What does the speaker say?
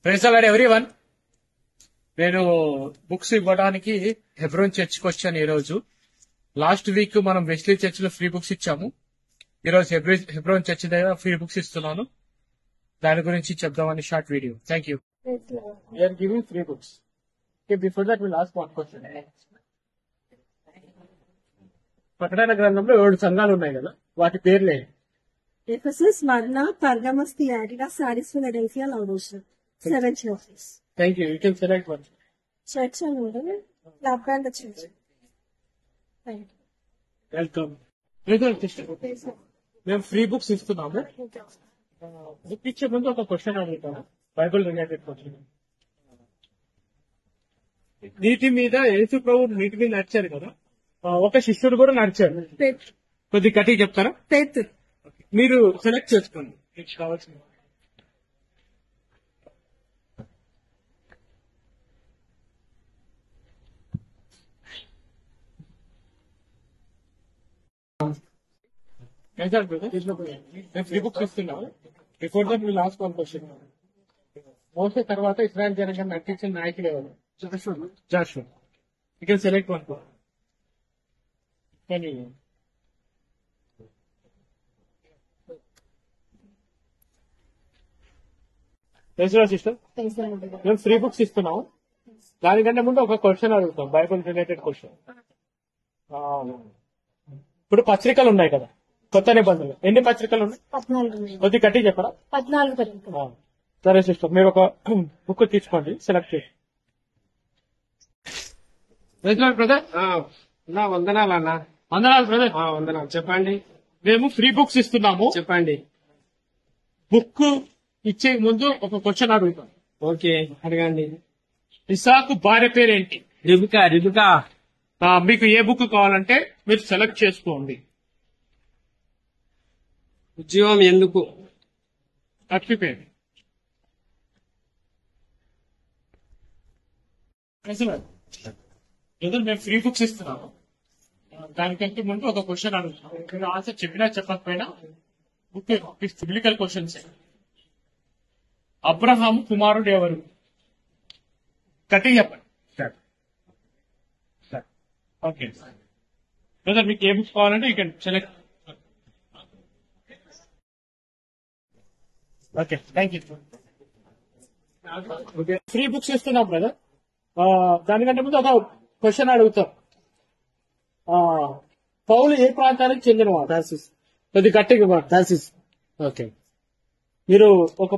Praise the lord everyone. నేను books ఇవ్వడానికి Hebron చర్చ్కి వచ్చాను. ఈ రోజు లాస్ట్ వీక్ మనం వెస్లీ చర్చ్ లో ఫ్రీ బుక్స్ ఇచ్చాము. ఈ రోజు హెబ్రోన్ చర్చ్ దగ్గర ఫ్రీ బుక్స్ ఇస్తున్నాను. దాని గురించి చెప్దామని short video. Thank you. We are giving free books. Before that will ask one question. ప్రకటన గ్రంథంలో 7 సంఘాలు ఉన్నాయి కదా, వాటి పేర్లే. Ephesus, Smyrna, Pergamos, Thyatira, Sardis, Philadelphia, Laodicea. 7 churches. Thank you. You can select one. Church and order, love and the church. Thank you. Welcome. మేము free books ఇస్తున్నాము. Book ఇచ్చే ముందు ఒక క్వశ్చన్ అడుగుతాను, బైబుల్ రిలేటెడ్ క్వశ్చన్. నీటి మీద యేసు ప్రభు నీటి మీద నడిచారు కదా, ఒక శిష్యుడు కూడా నడిచారు. Petru. కొద్ది గట్టిగా చెప్తారా? Petru. మీరు సెలెక్ట్ చేసుకోండి మీకు కావాల్సిన. మేము ఫ్రీ బుక్స్ ఇస్తున్నాము. Before that will ask one question. మోసే తర్వాత ఇస్రాయల్ జనాంగాన్ని నడిపించిన నాయకులు ఎవరు? జాషువా. You can select one. Sister, మేము ఫ్రీ బుక్స్ ఇస్తున్నాము. దానికంటే ముందు ఒక క్వశ్చన్ అడుగుతాం, బైబుల్ రిలేటెడ్ క్వశ్చన్. ఇప్పుడు పత్రికలు ఉన్నాయి కదా, కొత్త నిబంధనలు ఎన్ని పత్రికలు ఉన్నాయి? 14. కొద్ది గట్టి చెప్పరా? 14 పత్రికలు. సరే సిస్టర్, మీరు ఒక బుక్ తీసుకోండి, సెలెక్ట్ చేసి. బ్రదర్, వందనాలు అన్న. వందనాలు బ్రదర్. వందనాలు. చెప్పండి. మేము ఫ్రీ బుక్స్ ఇస్తున్నాము. చెప్పండి. బుక్ ఇచ్చే ముందు ఒక క్వశ్చన్ అడుగుతాం. ఓకే, అడగండి. ఇసాకు భార్య పేరేంటి? రిబికా. మీకు ఏ బుక్ కావాలంటే మీరు సెలెక్ట్ చేసుకోండి. ఉద్యోగం ఎందుకు? తప్పిపోయింది. బ్రదర్, మేము ఫ్రీ బుక్స్ ఇస్తున్నాము. దానికంటే ముందు ఒక క్వశ్చన్ అడుగుతాం. మీరు ఆన్సర్ చెప్పినా చెప్పకపోయినా బుక్ బిబ్లికల్ క్వశ్చన్స్. అబ్రహాం కుమారుడు ఎవరు? గట్టిగా చెప్పండి. ఓకే బ్రదర్, మీకు ఏ బుక్ కావాలంటే you can select. Okay, thank you. Free books ఇస్తున్నాం బ్రదర్. దానికంటే ముందు ఒక క్వశ్చన్ అడుగుతాం. పౌలు ఏ ప్రాంతానికి చెందినవాడు? కొద్ది గట్టిగా. ఓకే, మీరు ఒక